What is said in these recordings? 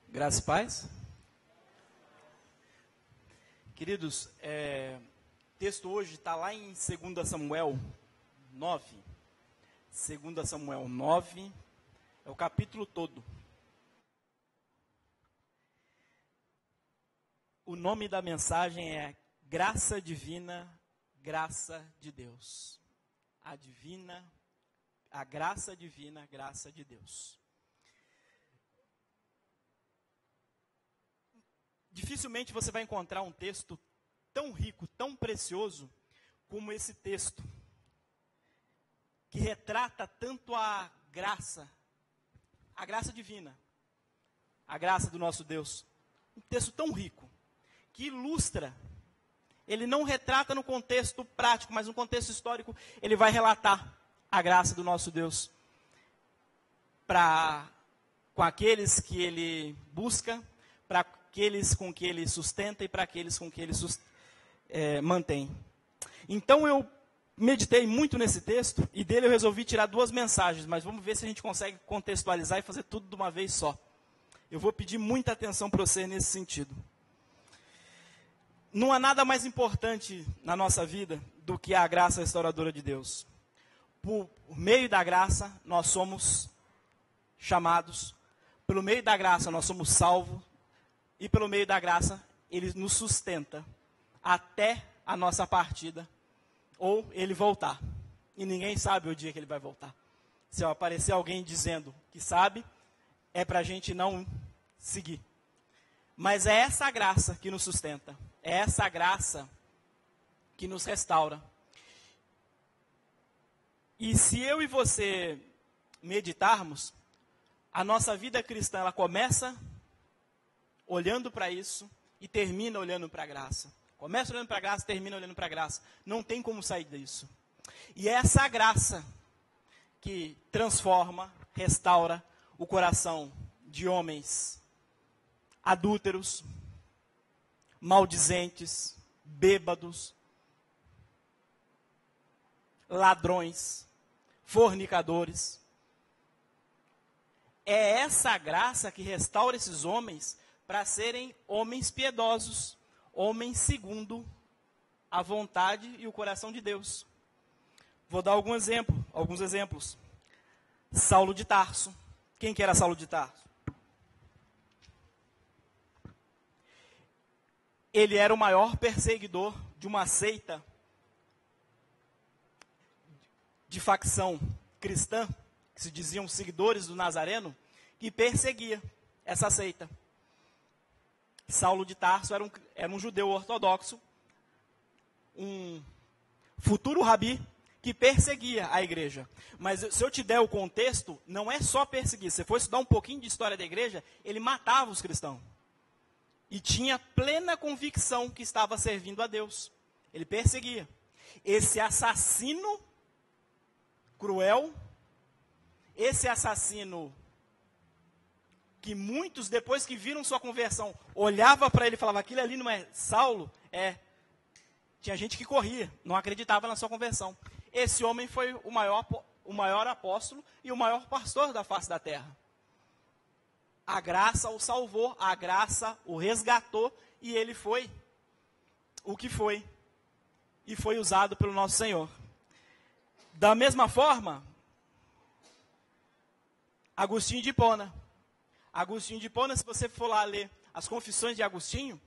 Graça e paz. Queridos, o texto hoje está lá em 2 Samuel 9. 2 Samuel 9 é o capítulo todo. O nome da mensagem é Graça Divina, Graça de Deus. A graça divina, graça de Deus. Dificilmente você vai encontrar um texto tão rico, tão precioso, como esse texto, que retrata tanto a graça divina, a graça do nosso Deus. Um texto tão rico, que ilustra, ele não retrata no contexto prático, mas no contexto histórico, ele vai relatar a graça do nosso Deus com aqueles que ele busca, para aqueles com que ele sustenta e para aqueles com que ele mantém. Então eu meditei muito nesse texto e dele eu resolvi tirar 2 mensagens, mas vamos ver se a gente consegue contextualizar e fazer tudo de uma vez só. Eu vou pedir muita atenção para você nesse sentido. Não há nada mais importante na nossa vida do que a graça restauradora de Deus. Por meio da graça nós somos chamados, pelo meio da graça nós somos salvos, e pelo meio da graça, ele nos sustenta até a nossa partida, ou ele voltar. E ninguém sabe o dia que ele vai voltar. Se aparecer alguém dizendo que sabe, é para a gente não seguir. Mas é essa graça que nos sustenta. É essa graça que nos restaura. E se eu e você meditarmos, a nossa vida cristã, ela começa olhando para isso e termina olhando para a graça. Começa olhando para a graça, termina olhando para a graça. Não tem como sair disso. E é essa graça que transforma, restaura o coração de homens adúlteros, maldizentes, bêbados, ladrões, fornicadores. É essa graça que restaura esses homens para serem homens piedosos, homens segundo a vontade e o coração de Deus. Vou dar alguns exemplos. Saulo de Tarso. Quem que era Saulo de Tarso? Ele era o maior perseguidor de uma seita de facção cristã, que se diziam seguidores do Nazareno, que perseguia essa seita. Saulo de Tarso era um judeu ortodoxo, um futuro rabi que perseguia a igreja. Mas se eu te der o contexto, não é só perseguir. Se você for estudar um pouquinho de história da igreja, ele matava os cristãos. E tinha plena convicção que estava servindo a Deus. Ele perseguia. Esse assassino cruel, esse assassino que muitos, depois que viram sua conversão, olhava para ele e falava, aquilo ali não é Saulo? Tinha gente que corria, não acreditava na sua conversão. Esse homem foi o maior apóstolo e o maior pastor da face da terra. A graça o salvou, a graça o resgatou, e ele foi o que foi. E foi usado pelo nosso Senhor. Da mesma forma, Agostinho de Hipona. Agostinho de Hipona, se você for lá ler as confissões de Agostinho,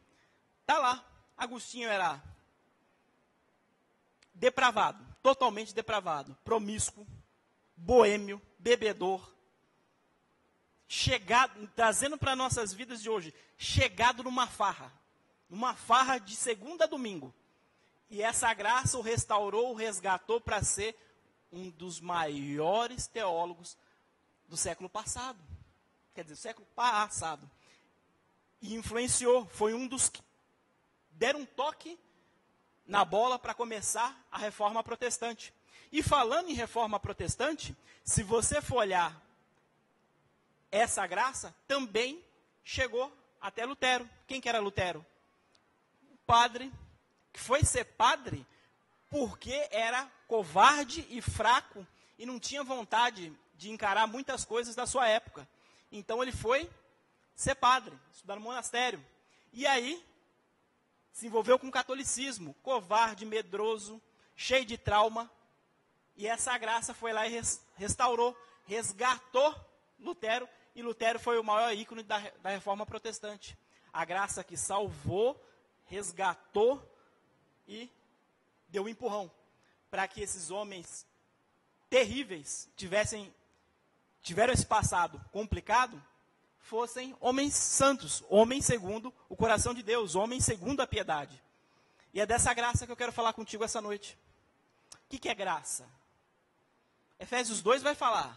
está lá. Agostinho era depravado, totalmente depravado, promíscuo, boêmio, bebedor, chegado, trazendo para nossas vidas de hoje, chegado numa farra de segunda a domingo. E essa graça o restaurou, o resgatou para ser um dos maiores teólogos do século passado. Quer dizer, século passado. E influenciou, foi um dos que deram um toque na bola para começar a reforma protestante. E falando em reforma protestante, se você for olhar essa graça, também chegou até Lutero. Quem que era Lutero? O padre, que foi ser padre porque era covarde e fraco e não tinha vontade de encarar muitas coisas da sua época. Então ele foi ser padre, estudar no monastério. E aí se envolveu com o catolicismo, covarde, medroso, cheio de trauma. E essa graça foi lá e restaurou, resgatou Lutero. E Lutero foi o maior ícone da reforma protestante. A graça que salvou, resgatou e deu um empurrão para que esses homens terríveis tiveram esse passado complicado, fossem homens santos, homens segundo o coração de Deus, homens segundo a piedade. E é dessa graça que eu quero falar contigo essa noite. O que é graça? Efésios 2 vai falar.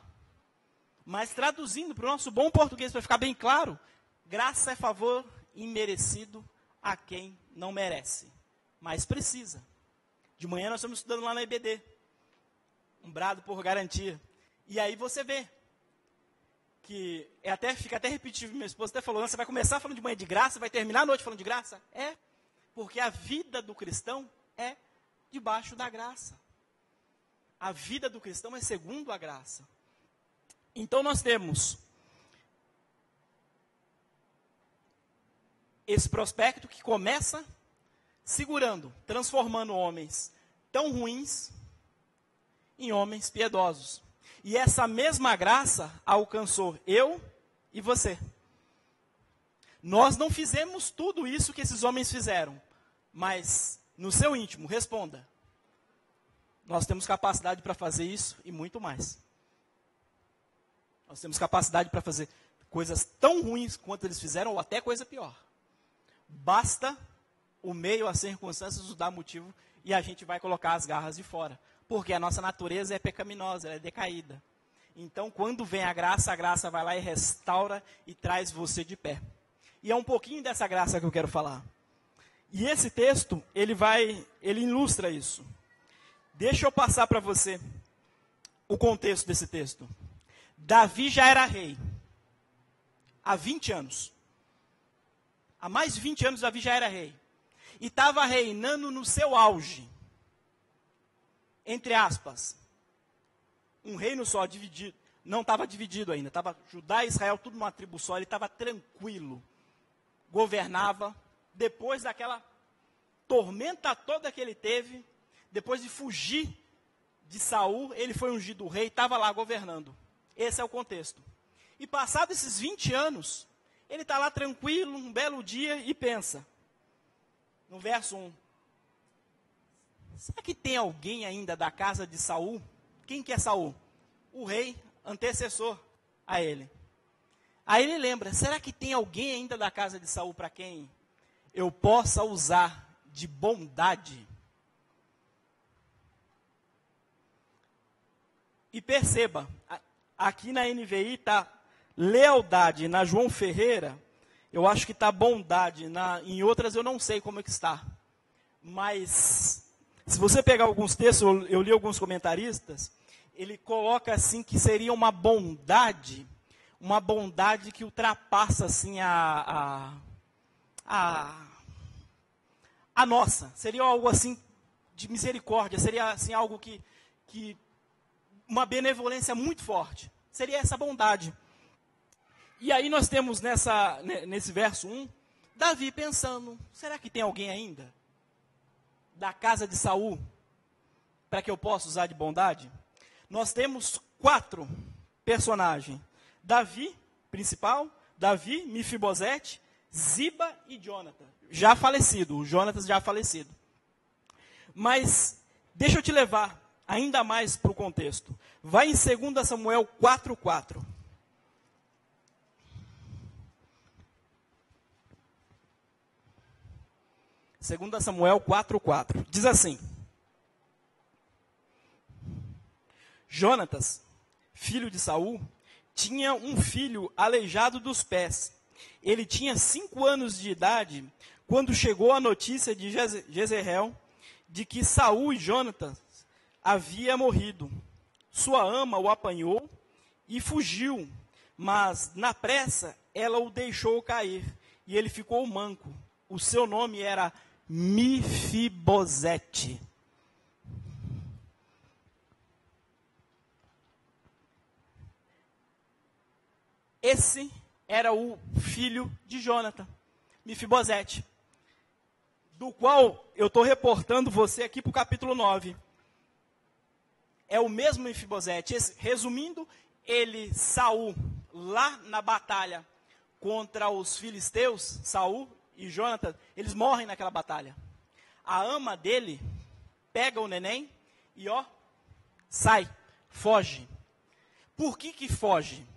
Mas traduzindo para o nosso bom português, para ficar bem claro, graça é favor imerecido a quem não merece, mas precisa. De manhã nós estamos estudando lá na EBD, um brado por garantia. E aí você vê que fica até repetitivo, minha esposa até falou, você vai começar falando de manhã de graça, vai terminar a noite falando de graça? É, porque a vida do cristão é debaixo da graça. A vida do cristão é segundo a graça. Então nós temos esse prospecto que começa segurando, transformando homens tão ruins em homens piedosos. E essa mesma graça alcançou eu e você. Nós não fizemos tudo isso que esses homens fizeram, mas no seu íntimo, responda. Nós temos capacidade para fazer isso e muito mais. Nós temos capacidade para fazer coisas tão ruins quanto eles fizeram, ou até coisa pior. Basta o meio, as circunstâncias nos dar motivo e a gente vai colocar as garras de fora. Porque a nossa natureza é pecaminosa, ela é decaída. Então, quando vem a graça vai lá e restaura e traz você de pé. E é um pouquinho dessa graça que eu quero falar. E esse texto, ele ilustra isso. Deixa eu passar para você o contexto desse texto. Davi já era rei há 20 anos. Há mais de 20 anos Davi já era rei. E estava reinando no seu auge. Entre aspas. Um reino só, dividido. Não estava dividido ainda. Estava Judá e Israel, tudo numa tribo só. Ele estava tranquilo. Governava. Depois daquela tormenta toda que ele teve, depois de fugir de Saul, ele foi ungido rei, estava lá governando. Esse é o contexto. E passados esses 20 anos, ele está lá tranquilo, um belo dia, e pensa, no verso 1, será que tem alguém ainda da casa de Saul? Quem que é Saul? O rei antecessor a ele. Aí ele lembra, será que tem alguém ainda da casa de Saul para quem eu possa usar de bondade? E perceba, aqui na NVI está lealdade, na João Ferreira, eu acho que está bondade, em outras eu não sei como é que está. Mas, se você pegar alguns textos, eu li alguns comentaristas, ele coloca assim que seria uma bondade que ultrapassa assim a nossa. Seria algo assim de misericórdia, seria assim algo que uma benevolência muito forte. Seria essa bondade. E aí nós temos nesse verso 1, Davi pensando, será que tem alguém ainda da casa de Saul para que eu possa usar de bondade? Nós temos 4 personagens. Davi, principal, Davi, Mefibosete, Ziba e Jonathan. Já falecido, o Jonatas já falecido. Mas deixa eu te levar ainda mais para o contexto. Vai em 2 Samuel 4:4. Segunda Samuel 4:4. Diz assim: Jonatas, filho de Saul, tinha um filho aleijado dos pés. Ele tinha 5 anos de idade quando chegou a notícia de Jezreel de que Saul e Jonatas havia morrido. Sua ama o apanhou e fugiu, mas na pressa ela o deixou cair e ele ficou manco. O seu nome era Mefibosete. Esse era o filho de Jonathan, Mefibosete, do qual eu estou reportando você aqui para o capítulo 9. É o mesmo Mefibosete. Resumindo, Saul, lá na batalha contra os filisteus, Saul e Jonathan, eles morrem naquela batalha. A ama dele pega o neném e sai, foge. Por que foge?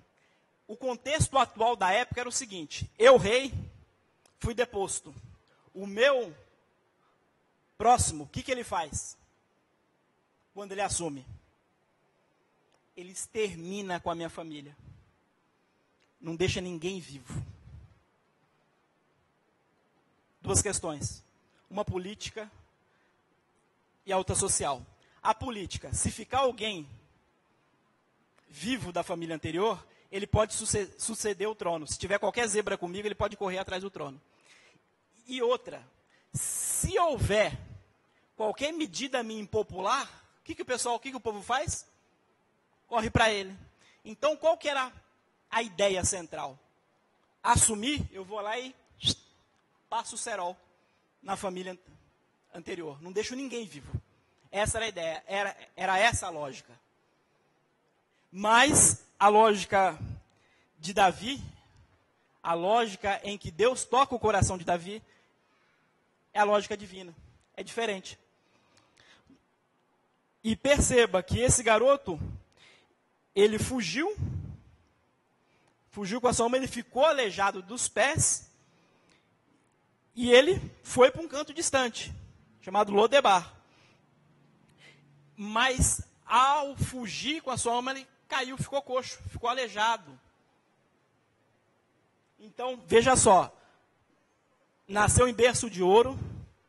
O contexto atual da época era o seguinte: eu, rei, fui deposto. O meu próximo, o que ele faz? Quando ele assume? Ele extermina com a minha família. Não deixa ninguém vivo. Duas questões. Uma política e a outra social. A política, se ficar alguém vivo da família anterior, ele pode suceder o trono. Se tiver qualquer zebra comigo, ele pode correr atrás do trono. E outra, se houver qualquer medida minha impopular, o que o povo faz? Corre para ele. Então, qual que era a ideia central? Assumir, eu vou lá e passo o cerol na família anterior. Não deixo ninguém vivo. Essa era a ideia, era essa a lógica. Mas a lógica de Davi, a lógica em que Deus toca o coração de Davi, é a lógica divina. É diferente. E perceba que esse garoto, ele fugiu com a sua alma, ele ficou aleijado dos pés, e ele foi para um canto distante, chamado Lodebar. Mas, ao fugir com a sua alma, ele caiu, ficou coxo, ficou aleijado. Então, veja só, nasceu em berço de ouro,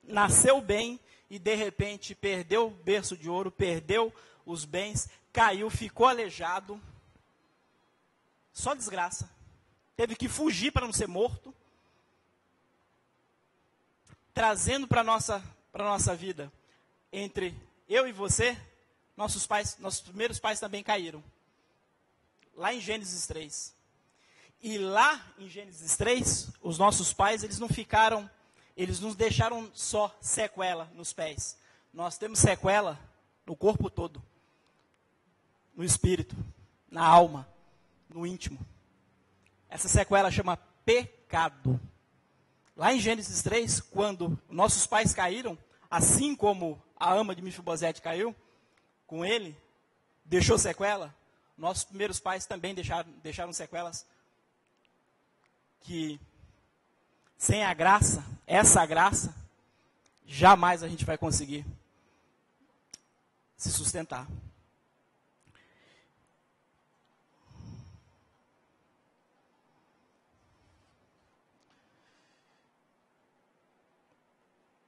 nasceu bem, e de repente perdeu o berço de ouro, perdeu os bens, caiu, ficou aleijado. Só desgraça. Teve que fugir para não ser morto. Trazendo para a nossa vida, entre eu e você, nossos primeiros pais também caíram. Lá em Gênesis 3. E lá em Gênesis 3, os nossos pais, eles nos deixaram só sequela nos pés. Nós temos sequela no corpo todo. No espírito, na alma, no íntimo. Essa sequela chama pecado. Lá em Gênesis 3, quando nossos pais caíram, assim como a ama de Mefibosete caiu, com ele, deixou sequela, nossos primeiros pais também deixaram sequelas que, sem a graça, essa graça, jamais a gente vai conseguir se sustentar.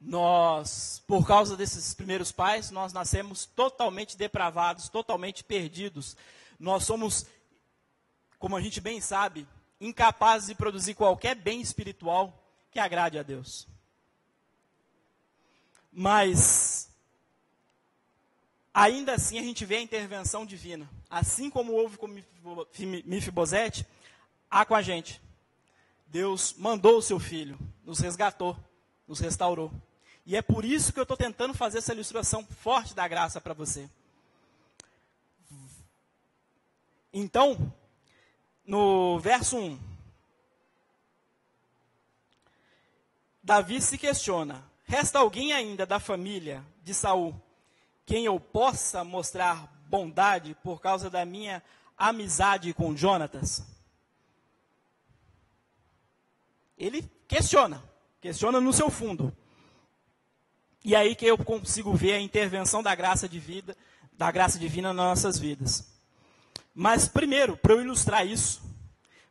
Nós, por causa desses primeiros pais, nós nascemos totalmente depravados, totalmente perdidos. Nós somos, como a gente bem sabe, incapazes de produzir qualquer bem espiritual que agrade a Deus. Mas, ainda assim, a gente vê a intervenção divina. Assim como houve com Mefibosete, há com a gente. Deus mandou o seu filho, nos resgatou, nos restaurou. E é por isso que eu estou tentando fazer essa ilustração forte da graça para você. Então, no verso 1, Davi se questiona: resta alguém ainda da família de Saul, quem eu possa mostrar bondade por causa da minha amizade com Jonatas? Ele questiona no seu fundo. E aí que eu consigo ver a intervenção da graça divina nas nossas vidas. Mas primeiro, para eu ilustrar isso,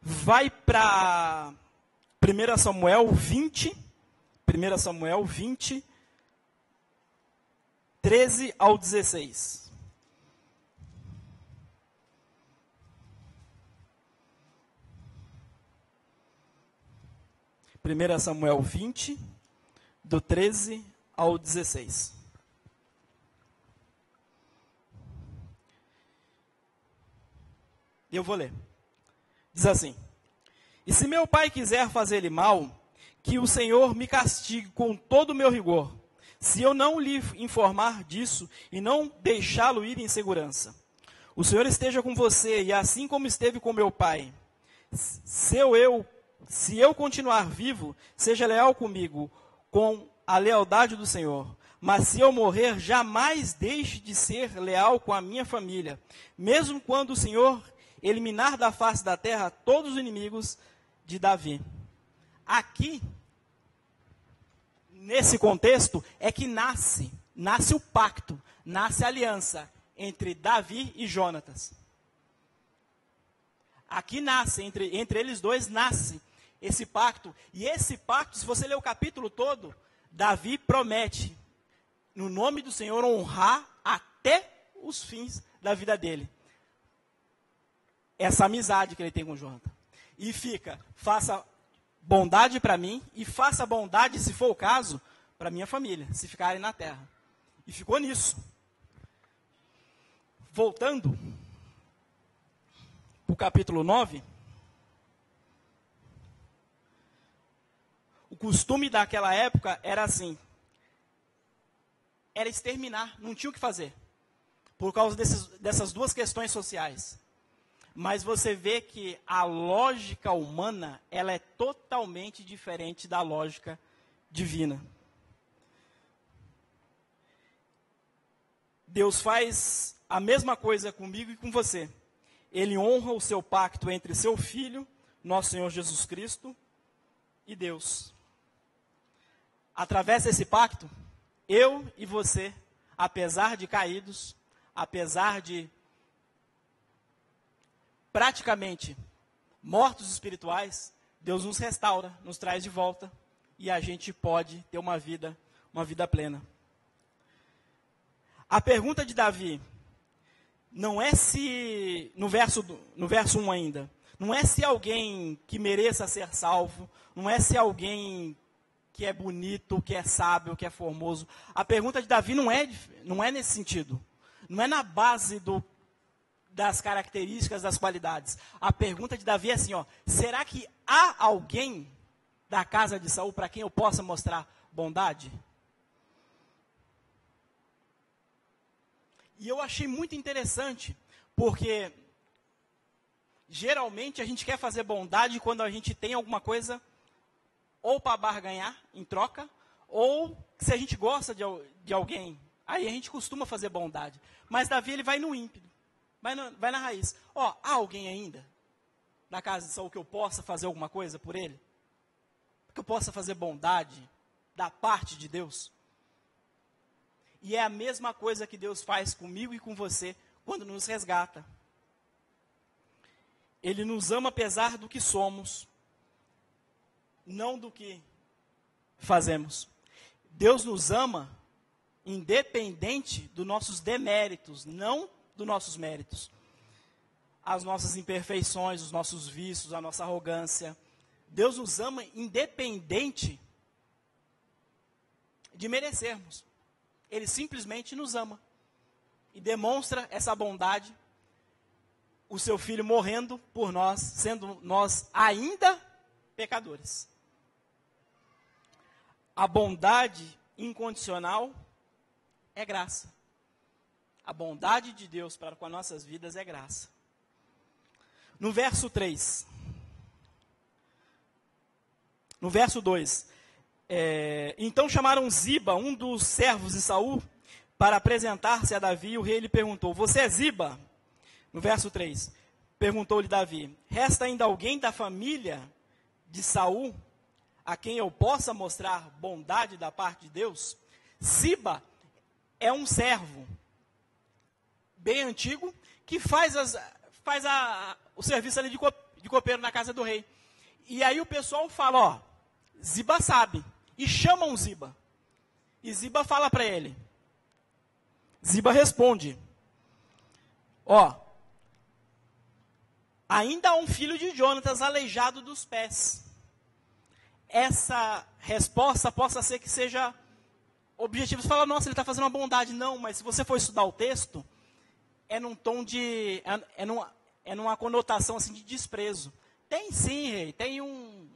vai para 1 Samuel 20, 13 ao 16. Primeira Samuel 20, do 13 ao 16. Eu vou ler. Diz assim: E se meu pai quiser fazer-lhe mal, que o Senhor me castigue com todo o meu rigor, se eu não lhe informar disso e não deixá-lo ir em segurança. O Senhor esteja com você, e assim como esteve com meu pai. Se eu continuar vivo, seja leal comigo, com a lealdade do Senhor. Mas se eu morrer, jamais deixe de ser leal com a minha família, mesmo quando o Senhor eliminar da face da terra todos os inimigos de Davi. Aqui, nesse contexto, é que nasce o pacto, nasce a aliança entre Davi e Jonatas. Aqui nasce, entre eles dois, nasce esse pacto. E esse pacto, se você ler o capítulo todo, Davi promete, no nome do Senhor, honrar até os fins da vida dele. Essa amizade que ele tem com Jonatas. E fica, faça bondade para mim e faça bondade, se for o caso, para minha família, se ficarem na terra. E ficou nisso. Voltando para o capítulo 9, o costume daquela época era assim, era exterminar, não tinha o que fazer, por causa dessas duas questões sociais. Mas você vê que a lógica humana, ela é totalmente diferente da lógica divina. Deus faz a mesma coisa comigo e com você. Ele honra o seu pacto entre seu Filho, nosso Senhor Jesus Cristo, e Deus. Através desse pacto, eu e você, apesar de caídos, apesar de praticamente mortos espirituais, Deus nos restaura, nos traz de volta, e a gente pode ter uma vida plena. A pergunta de Davi não é se, no verso 1 ainda, não é se alguém que mereça ser salvo, não é se alguém que é bonito, que é sábio, que é formoso. A pergunta de Davi não é nesse sentido. Não é na base das características, das qualidades. A pergunta de Davi é assim, será que há alguém da casa de Saul para quem eu possa mostrar bondade? E eu achei muito interessante, porque geralmente a gente quer fazer bondade quando a gente tem alguma coisa ou para barganhar em troca, ou se a gente gosta de alguém, aí a gente costuma fazer bondade. Mas Davi, ele vai no ímpeto, vai na raiz. Há alguém ainda na casa de Saul que eu possa fazer alguma coisa por ele? Que eu possa fazer bondade da parte de Deus? E é a mesma coisa que Deus faz comigo e com você quando nos resgata. Ele nos ama apesar do que somos, não do que fazemos. Deus nos ama independente dos nossos deméritos, não dos nossos méritos. As nossas imperfeições, os nossos vícios, a nossa arrogância. Deus nos ama independente de merecermos. Ele simplesmente nos ama. E demonstra essa bondade, o seu Filho morrendo por nós, sendo nós ainda pecadores. A bondade incondicional é graça. A bondade de Deus para com as nossas vidas é graça. No verso 3. No verso 2. Então chamaram Ziba, um dos servos de Saul, para apresentar-se a Davi, e o rei lhe perguntou, você é Ziba? No verso 3, perguntou-lhe Davi, resta ainda alguém da família de Saul, a quem eu possa mostrar bondade da parte de Deus? Ziba é um servo bem antigo, que faz o serviço ali de copeiro na casa do rei. E aí o pessoal fala, Ziba sabe. E chamam Ziba. E Ziba fala para ele. Ziba responde. Ainda há um filho de Jonatas aleijado dos pés. Essa resposta possa ser que seja objetivo. Você fala, nossa, ele está fazendo uma bondade. Não, mas se você for estudar o texto, é num tom de... É numa conotação assim de desprezo. Tem sim, rei. Tem um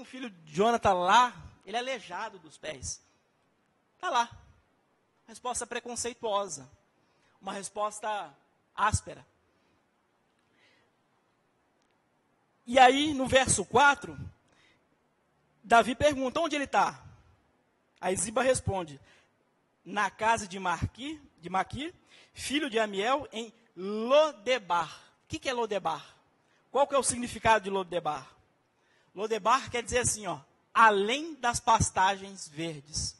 filho de Jonathan lá, ele é aleijado dos pés. Está lá. Resposta preconceituosa. Uma resposta áspera. E aí, no verso 4, Davi pergunta, onde ele está? Aí Ziba responde, na casa de Maquir, filho de Amiel, em Lodebar. O que é Lodebar? Qual que é o significado de Lodebar? Lodebar quer dizer assim, ó, além das pastagens verdes.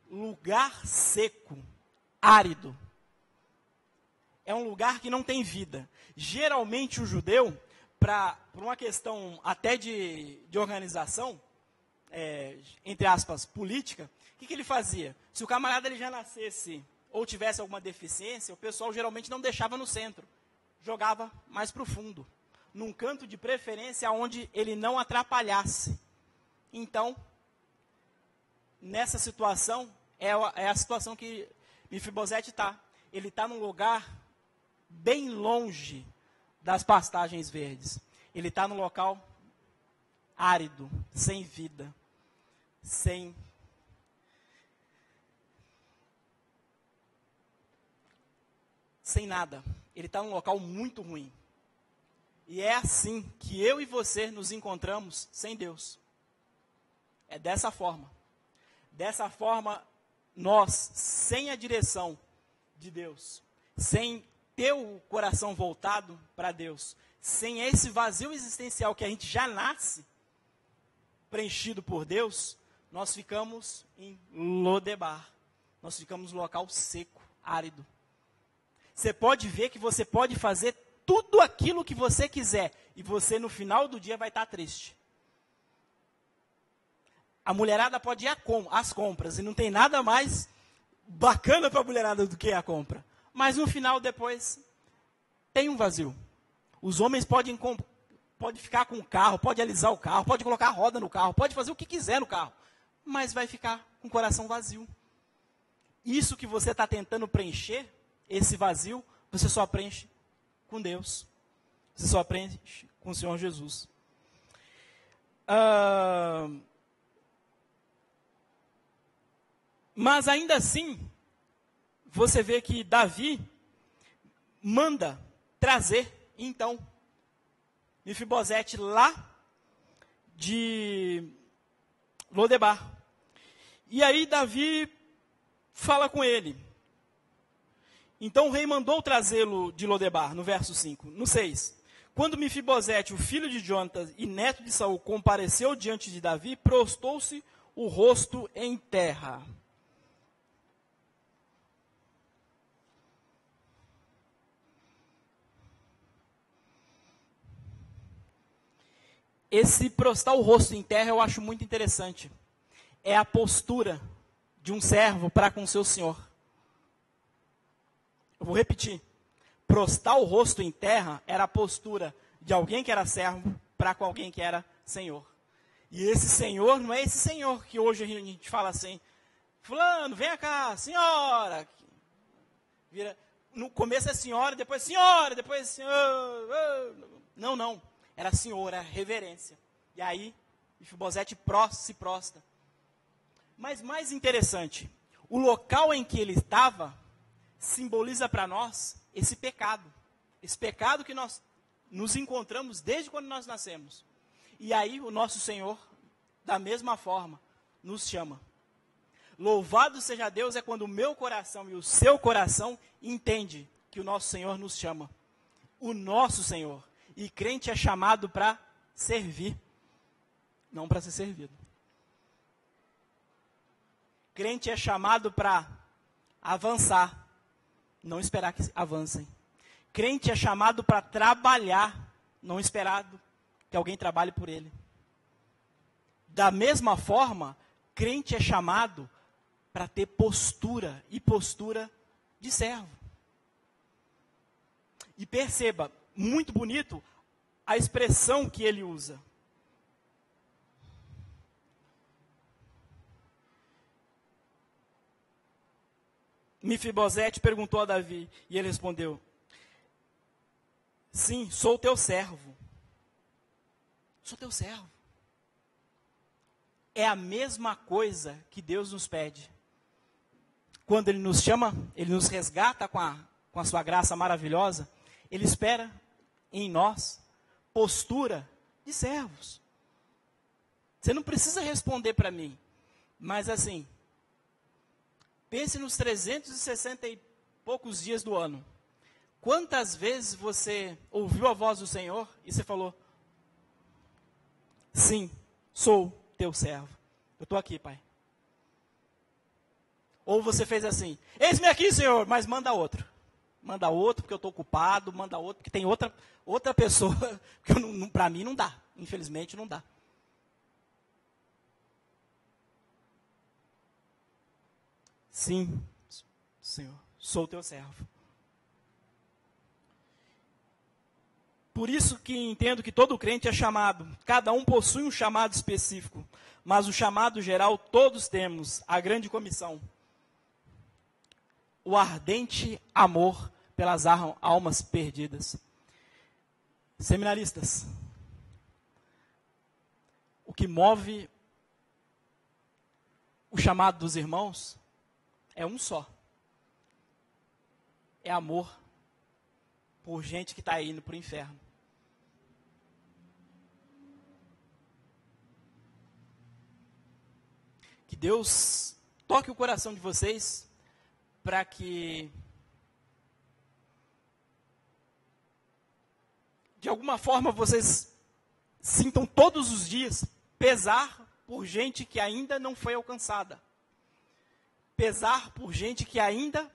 Lugar seco, árido. É um lugar que não tem vida. Geralmente o judeu, por uma questão até de organização, entre aspas, política, o que ele fazia? Se o camarada ele já nascesse ou tivesse alguma deficiência, o pessoal geralmente não deixava no centro. Jogava mais para o fundo. Num canto de preferência onde ele não atrapalhasse. Então, nessa situação, é a situação que Mefibosete está. Ele está num lugar bem longe das pastagens verdes. Ele está num local árido, sem vida, sem nada. Ele está num local muito ruim. E é assim que eu e você nos encontramos sem Deus. É dessa forma. Dessa forma, nós, sem a direção de Deus, sem ter o coração voltado para Deus, sem esse vazio existencial que a gente já nasce preenchido por Deus, nós ficamos em Lodebar. Nós ficamos no local seco, árido. Você pode ver que você pode fazer tudo aquilo que você quiser e você no final do dia vai estar triste. A mulherada pode ir às compras e não tem nada mais bacana para a mulherada do que a compra. Mas no final depois tem um vazio. Os homens podem ficar com o carro, pode alisar o carro, pode colocar a roda no carro, pode fazer o que quiser no carro, mas vai ficar com o coração vazio. Isso que você está tentando preencher, esse vazio, você só preenche com Deus. Você só preenche com o Senhor Jesus. Mas ainda assim, você vê que Davi manda trazer, então, Mefibosete lá de Lodebar. E aí Davi fala com ele. Então o rei mandou trazê-lo de Lodebar, no verso 5. No 6. Quando Mefibosete, o filho de Jonathan e neto de Saul, compareceu diante de Davi, prostou-se o rosto em terra. Esse prostar o rosto em terra eu acho muito interessante. É a postura de um servo para com seu senhor. Eu vou repetir. Prostar o rosto em terra era a postura de alguém que era servo para com alguém que era senhor. E esse senhor não é esse senhor que hoje a gente fala assim, fulano, vem cá, senhora. No começo é senhora, depois senhora, depois senhor. Não. Era senhor, era reverência. E aí, Mefibosete se prosta. Mas mais interessante, o local em que ele estava simboliza para nós esse pecado. Esse pecado que nós nos encontramos desde quando nós nascemos. E aí o nosso Senhor, da mesma forma, nos chama. Louvado seja Deus é quando o meu coração e o seu coração entende que o nosso Senhor nos chama. O nosso Senhor. E crente é chamado para servir, não para ser servido. Crente é chamado para avançar, não esperar que avancem. Crente é chamado para trabalhar, não esperar que alguém trabalhe por ele. Da mesma forma, crente é chamado para ter postura, e postura de servo. E perceba, muito bonito a expressão que ele usa. Mefibosete perguntou a Davi, e ele respondeu, sim, sou teu servo. Sou teu servo. É a mesma coisa que Deus nos pede. Quando Ele nos chama, Ele nos resgata com a sua graça maravilhosa, Ele espera em nós postura de servos. Você não precisa responder para mim, mas assim, pense nos 360 e poucos dias do ano. Quantas vezes você ouviu a voz do Senhor e você falou, sim, sou teu servo. Eu estou aqui, Pai. Ou você fez assim, eis-me aqui, Senhor, mas manda outro. Manda outro porque eu estou ocupado, manda outro porque tem outra pessoa, que para mim não dá, infelizmente não dá. Sim, Senhor, sou teu servo. Por isso que entendo que todo crente é chamado. Cada um possui um chamado específico. Mas o chamado geral todos temos. A grande comissão. O ardente amor pelas almas perdidas. Seminaristas. O que move o chamado dos irmãos é um só. É amor por gente que está indo para o inferno. Que Deus toque o coração de vocês para que, de alguma forma, vocês sintam todos os dias pesar por gente que ainda não foi alcançada. Pesar por gente que ainda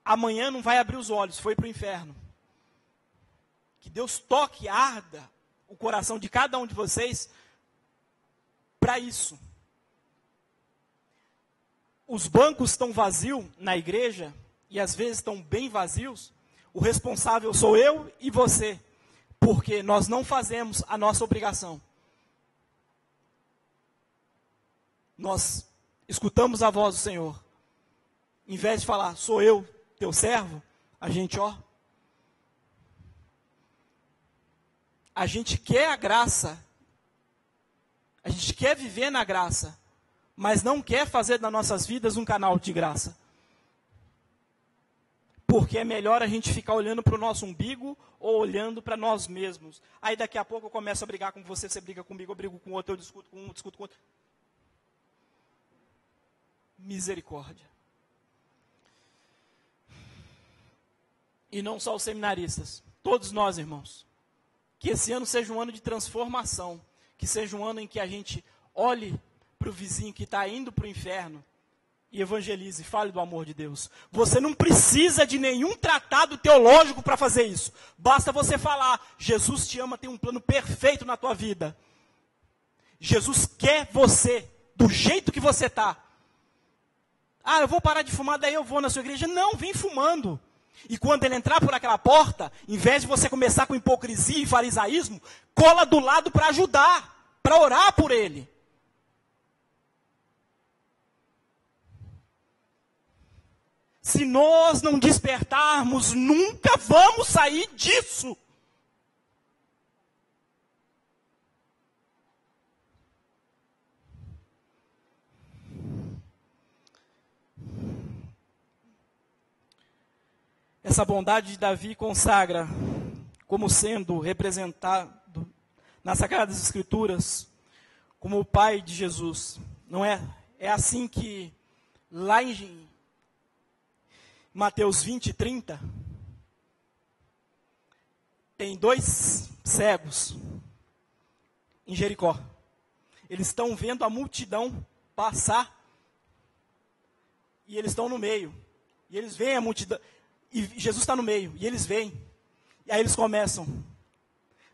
amanhã não vai abrir os olhos, foi para o inferno. Que Deus toque, arda o coração de cada um de vocês para isso. Os bancos estão vazios na igreja, e às vezes estão bem vazios. O responsável sou eu e você, porque nós não fazemos a nossa obrigação. Nós escutamos a voz do Senhor. Em vez de falar, sou eu, teu servo, a gente, a gente quer a graça, a gente quer viver na graça, mas não quer fazer das nossas vidas um canal de graça. Porque é melhor a gente ficar olhando para o nosso umbigo ou olhando para nós mesmos. Aí daqui a pouco eu começo a brigar com você, você briga comigo, eu brigo com outro, eu discuto com um, discuto com outro. Misericórdia. E não só os seminaristas, todos nós, irmãos. Que esse ano seja um ano de transformação. Que seja um ano em que a gente olhe para o vizinho que está indo para o inferno e evangelize, fale do amor de Deus. Você não precisa de nenhum tratado teológico para fazer isso. Basta você falar, Jesus te ama, tem um plano perfeito na tua vida. Jesus quer você do jeito que você está. Ah, eu vou parar de fumar, daí eu vou na sua igreja. Não, vem fumando. E quando ele entrar por aquela porta, em vez de você começar com hipocrisia e farisaísmo, cola do lado para ajudar, para orar por ele. Se nós não despertarmos, nunca vamos sair disso. Essa bondade de Davi consagra como sendo representado nas Sagradas Escrituras como o pai de Jesus. Não é? É assim que lá em Mateus 20, 30, tem 2 cegos em Jericó. Eles estão vendo a multidão passar e eles estão no meio. E eles veem a multidão. E Jesus está no meio, e eles veem. E aí eles começam.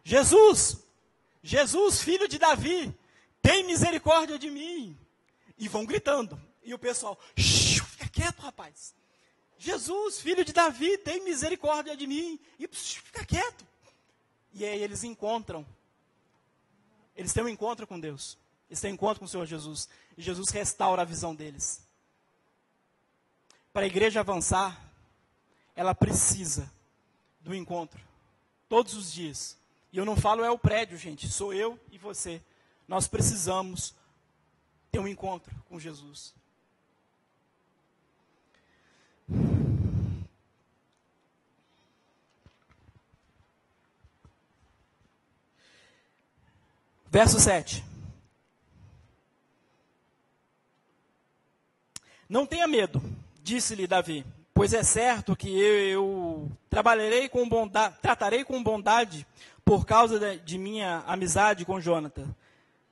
Jesus, filho de Davi, tem misericórdia de mim. E vão gritando. E o pessoal, fica quieto, rapaz. Jesus, filho de Davi, tem misericórdia de mim. E fica quieto. E aí eles encontram. Eles têm um encontro com Deus. Eles têm um encontro com o Senhor Jesus. E Jesus restaura a visão deles. Para a igreja avançar, ela precisa do encontro, todos os dias. E eu não falo é o prédio, gente, sou eu e você. Nós precisamos ter um encontro com Jesus. Verso 7. Não tenha medo, disse-lhe Davi, pois é certo que eu tratarei com bondade por causa de minha amizade com Jonatã,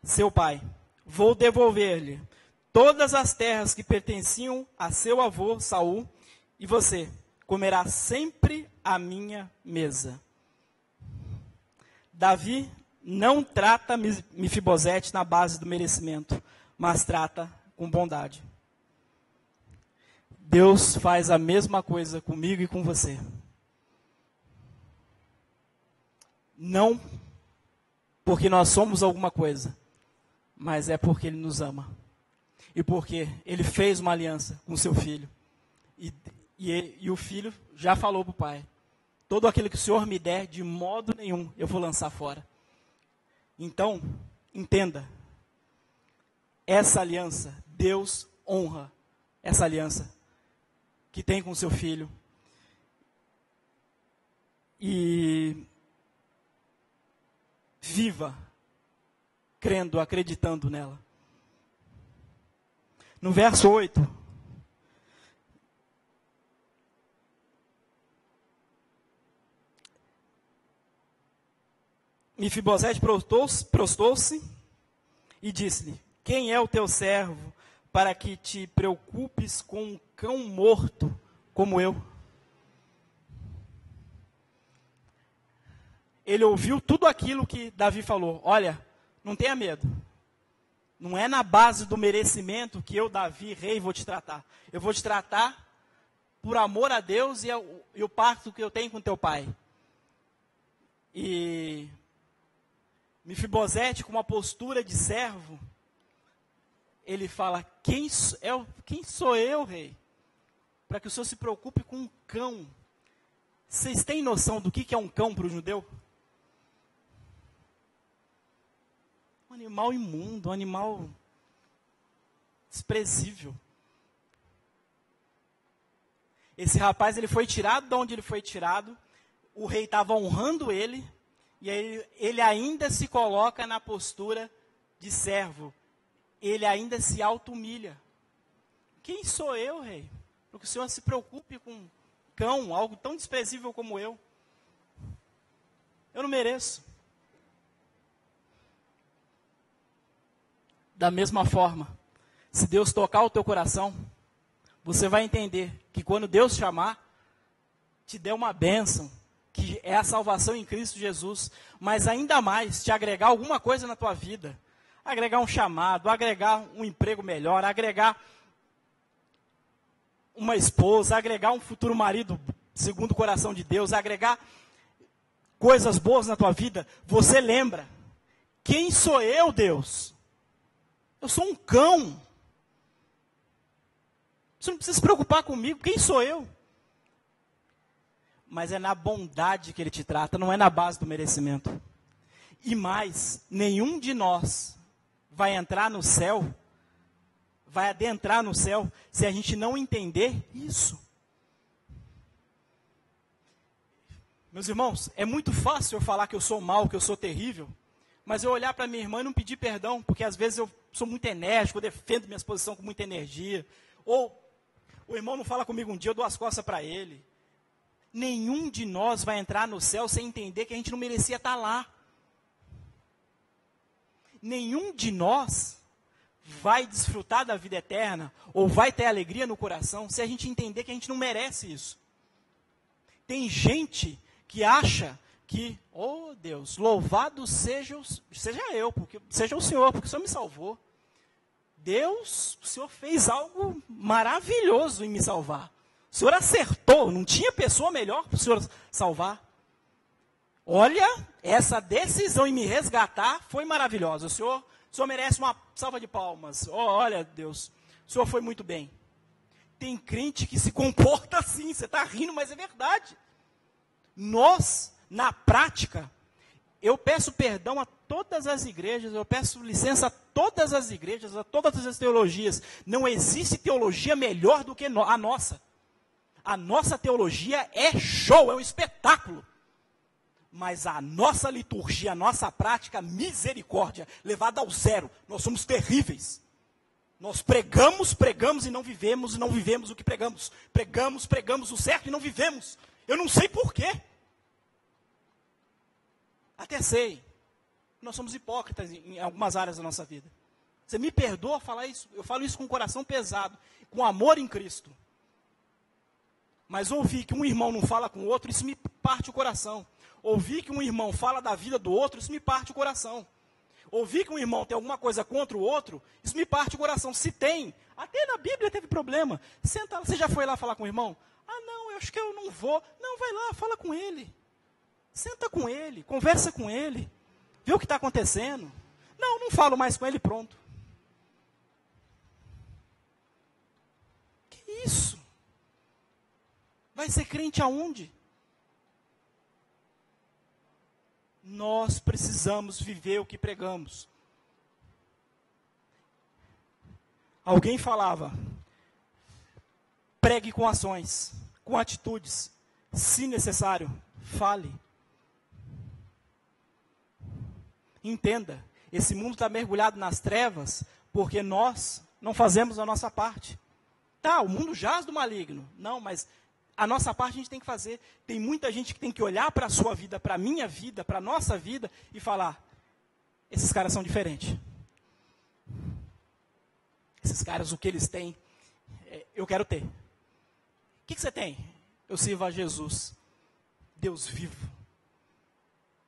seu pai. Vou devolver-lhe todas as terras que pertenciam a seu avô Saul, e você comerá sempre à minha mesa. Davi não trata Mefibosete na base do merecimento, mas trata com bondade. Deus faz a mesma coisa comigo e com você. Não porque nós somos alguma coisa, mas é porque Ele nos ama. E porque Ele fez uma aliança com seu filho. E o filho já falou para o pai: todo aquilo que o Senhor me der, de modo nenhum eu vou lançar fora. Então, entenda, essa aliança, Deus honra essa aliança que tem com seu filho. E viva crendo, acreditando nela. No verso 8, Mefibosete prostou-se e disse-lhe: quem é o teu servo para que te preocupes com um cão morto como eu? Ele ouviu tudo aquilo que Davi falou. Olha, não tenha medo. Não é na base do merecimento que eu, Davi, rei, vou te tratar. Eu vou te tratar por amor a Deus e o pacto que eu tenho com teu pai. E Mefibosete, com uma postura de servo, ele fala: quem sou eu, rei? Para que o senhor se preocupe com um cão. Vocês têm noção do que é um cão para o judeu? Um animal imundo, um animal desprezível. Esse rapaz, ele foi tirado de onde ele foi tirado, o rei estava honrando ele, e aí ele ainda se coloca na postura de servo. Ele ainda se auto-humilha. Quem sou eu, rei? Para que o senhor se preocupe com um cão, algo tão desprezível como eu. Eu não mereço. Da mesma forma, se Deus tocar o teu coração, você vai entender que quando Deus chamar, te der uma bênção, que é a salvação em Cristo Jesus, mas ainda mais, te agregar alguma coisa na tua vida, agregar um chamado, agregar um emprego melhor, agregar uma esposa, agregar um futuro marido segundo o coração de Deus, agregar coisas boas na tua vida, você lembra: quem sou eu, Deus? Eu sou um cão. Você não precisa se preocupar comigo, quem sou eu? Mas é na bondade que Ele te trata, não é na base do merecimento. E mais, nenhum de nós vai entrar no céu, vai adentrar no céu, se a gente não entender isso. Meus irmãos, é muito fácil eu falar que eu sou mau, que eu sou terrível, mas eu olhar para minha irmã e não pedir perdão, porque às vezes eu sou muito enérgico, eu defendo minha posição com muita energia, ou o irmão não fala comigo um dia, eu dou as costas para ele. Nenhum de nós vai entrar no céu sem entender que a gente não merecia estar lá. Nenhum de nós vai desfrutar da vida eterna, ou vai ter alegria no coração, se a gente entender que a gente não merece isso. Tem gente que acha que, oh Deus, louvado seja eu, porque seja o Senhor, porque o Senhor me salvou. Deus, o Senhor fez algo maravilhoso em me salvar. O Senhor acertou, não tinha pessoa melhor para o Senhor salvar. Olha, essa decisão em me resgatar foi maravilhosa. O Senhor merece uma salva de palmas. Oh, olha, Deus, o Senhor foi muito bem. Tem crente que se comporta assim, você está rindo, mas é verdade. Nós, na prática, eu peço perdão a todas as igrejas, eu peço licença a todas as igrejas, a todas as teologias. Não existe teologia melhor do que a nossa. A nossa teologia é show, é um espetáculo. Mas a nossa liturgia, a nossa prática, misericórdia, levada ao zero. Nós somos terríveis. Nós pregamos e não vivemos o que pregamos. Pregamos o certo e não vivemos. Eu não sei porquê. Até sei. Nós somos hipócritas em algumas áreas da nossa vida. Você me perdoa falar isso? Eu falo isso com o coração pesado, com amor em Cristo. Mas ouvir que um irmão não fala com o outro, isso me parte o coração. Ouvir que um irmão fala da vida do outro, isso me parte o coração. Ouvir que um irmão tem alguma coisa contra o outro, isso me parte o coração. Se tem, até na Bíblia teve problema. Senta lá, você já foi lá falar com o irmão? Ah, não, eu acho que eu não vou. Não, vai lá, fala com ele. Senta com ele, conversa com ele. Vê o que está acontecendo. Não falo mais com ele, pronto. Que isso? Vai ser crente aonde? Nós precisamos viver o que pregamos. Alguém falava, pregue com ações, com atitudes. Se necessário, fale. Entenda, esse mundo está mergulhado nas trevas porque nós não fazemos a nossa parte. Tá, o mundo jaz do maligno. Não, mas a nossa parte a gente tem que fazer. Tem muita gente que tem que olhar para a sua vida, para a minha vida, para a nossa vida e falar, esses caras são diferentes. Esses caras, o que eles têm, eu quero ter. O que você tem? Eu sirvo a Jesus, Deus vivo.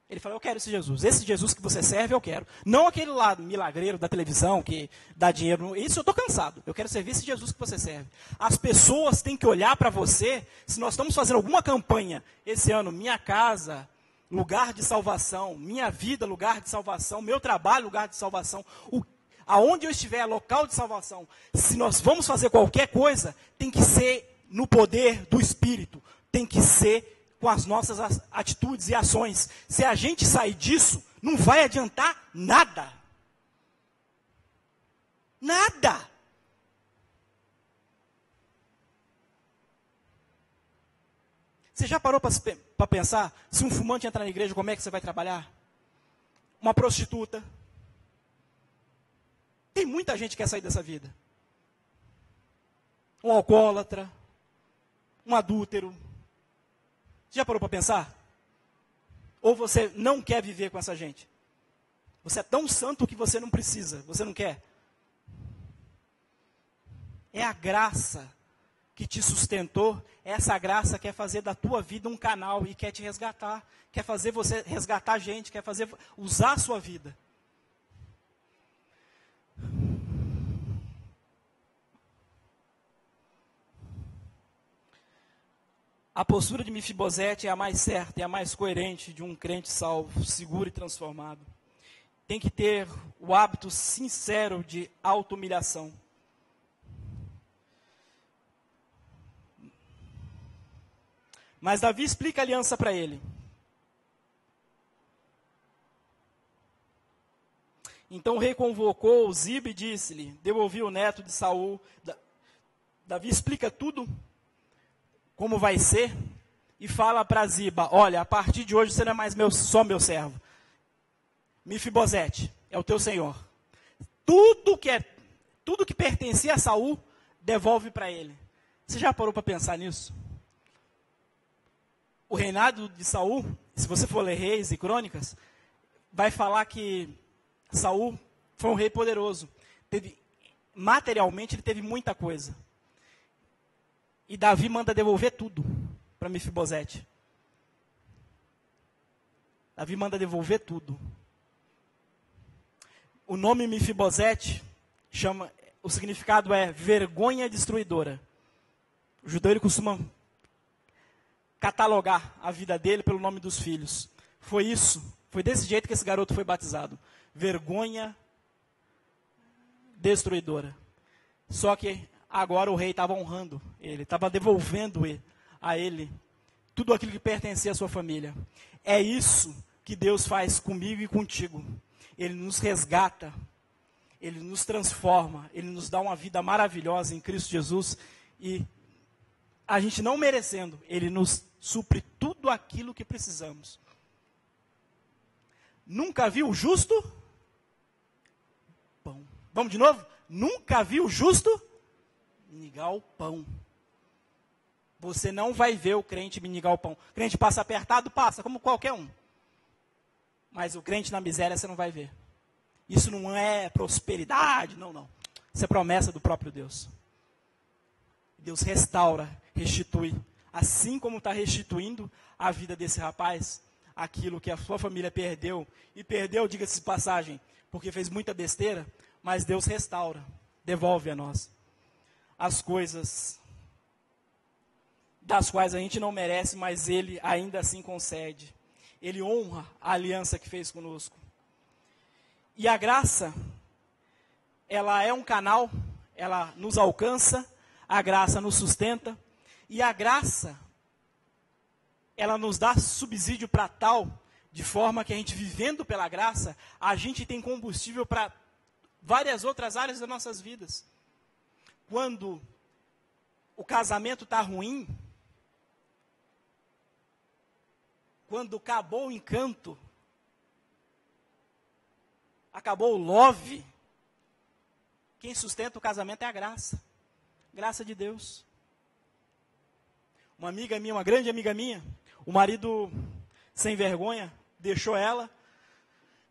Ele falou, eu quero esse Jesus. Esse Jesus que você serve, eu quero. Não aquele lá milagreiro da televisão que dá dinheiro. Isso eu estou cansado. Eu quero servir esse Jesus que você serve. As pessoas têm que olhar para você. Se nós estamos fazendo alguma campanha esse ano, minha casa, lugar de salvação. Minha vida, lugar de salvação. Meu trabalho, lugar de salvação. Aonde eu estiver, local de salvação. Se nós vamos fazer qualquer coisa, tem que ser no poder do Espírito. Tem que ser com as nossas atitudes e ações. Se a gente sair disso, não vai adiantar nada. Nada. Você já parou para pensar, se um fumante entrar na igreja, como é que você vai trabalhar? Uma prostituta. Tem muita gente que quer sair dessa vida. Um alcoólatra, um adúltero. Já parou para pensar? Ou você não quer viver com essa gente? Você é tão santo que você não precisa, você não quer? É a graça que te sustentou, essa graça quer fazer da tua vida um canal e quer te resgatar, quer fazer você resgatar gente, quer fazer usar a sua vida. A postura de Mefibosete é a mais certa, é a mais coerente de um crente salvo, seguro e transformado. Tem que ter o hábito sincero de auto-humilhação. Mas Davi explica a aliança para ele. Então o rei convocou Ziba e disse-lhe, devolvi o neto de Saul. Davi explica tudo como vai ser, e fala para Ziba, olha, a partir de hoje você não é mais só meu servo. Mefibosete é o teu senhor. Tudo que pertencia a Saul, devolve para ele. Você já parou para pensar nisso? O reinado de Saul, se você for ler Reis e Crônicas, vai falar que Saul foi um rei poderoso. Materialmente ele teve muita coisa. E Davi manda devolver tudo para Mefibosete. Davi manda devolver tudo. O nome Mefibosete o significado é vergonha destruidora. O judeu ele costuma catalogar a vida dele pelo nome dos filhos. Foi desse jeito que esse garoto foi batizado. Vergonha destruidora. Só que agora o rei estava honrando ele, estava devolvendo a ele tudo aquilo que pertencia à sua família. É isso que Deus faz comigo e contigo. Ele nos resgata, Ele nos transforma, Ele nos dá uma vida maravilhosa em Cristo Jesus, e a gente não merecendo, Ele nos supre tudo aquilo que precisamos. Nunca viu o justo? Pão. Vamos de novo? Nunca viu o justo? Minigar o pão. Você não vai ver o crente minigar o pão. O crente passa apertado, passa, como qualquer um. Mas o crente na miséria você não vai ver. Isso não é prosperidade, não. Isso é promessa do próprio Deus. Deus restaura, restitui. Assim como está restituindo a vida desse rapaz, aquilo que a sua família perdeu. E perdeu, diga-se de passagem, porque fez muita besteira, mas Deus restaura, devolve a nós as coisas das quais a gente não merece, mas Ele ainda assim concede. Ele honra a aliança que fez conosco. E a graça, ela é um canal, ela nos alcança, a graça nos sustenta, e a graça, ela nos dá subsídio para tal, de forma que a gente, vivendo pela graça, a gente tem combustível para várias outras áreas das nossas vidas. Quando o casamento está ruim, quando acabou o encanto, acabou o love, quem sustenta o casamento é a graça. Graça de Deus. Uma amiga minha, uma grande amiga minha, o marido, sem vergonha, deixou ela,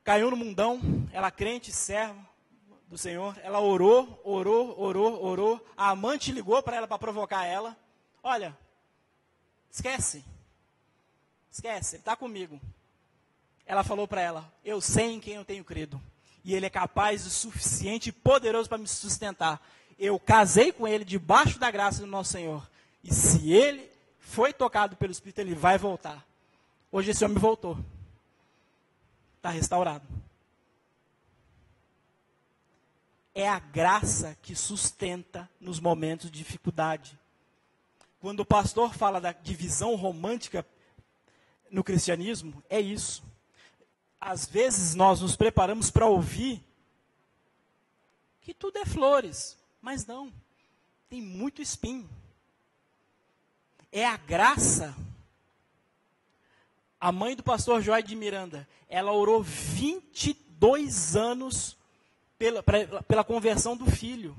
caiu no mundão, ela crente, serva do Senhor, ela orou, a amante ligou para ela para provocar ela, olha, esquece, ele está comigo. Ela falou para ela, eu sei em quem eu tenho crido, e Ele é capaz o suficiente e poderoso para me sustentar. Eu casei com Ele debaixo da graça do nosso Senhor, e se Ele foi tocado pelo Espírito, Ele vai voltar. Hoje esse homem voltou, está restaurado. É a graça que sustenta nos momentos de dificuldade. Quando o pastor fala da divisão romântica no cristianismo, é isso. Às vezes nós nos preparamos para ouvir que tudo é flores, mas não, tem muito espinho. É a graça. A mãe do pastor Joy de Miranda, ela orou 22 anos pela conversão do filho.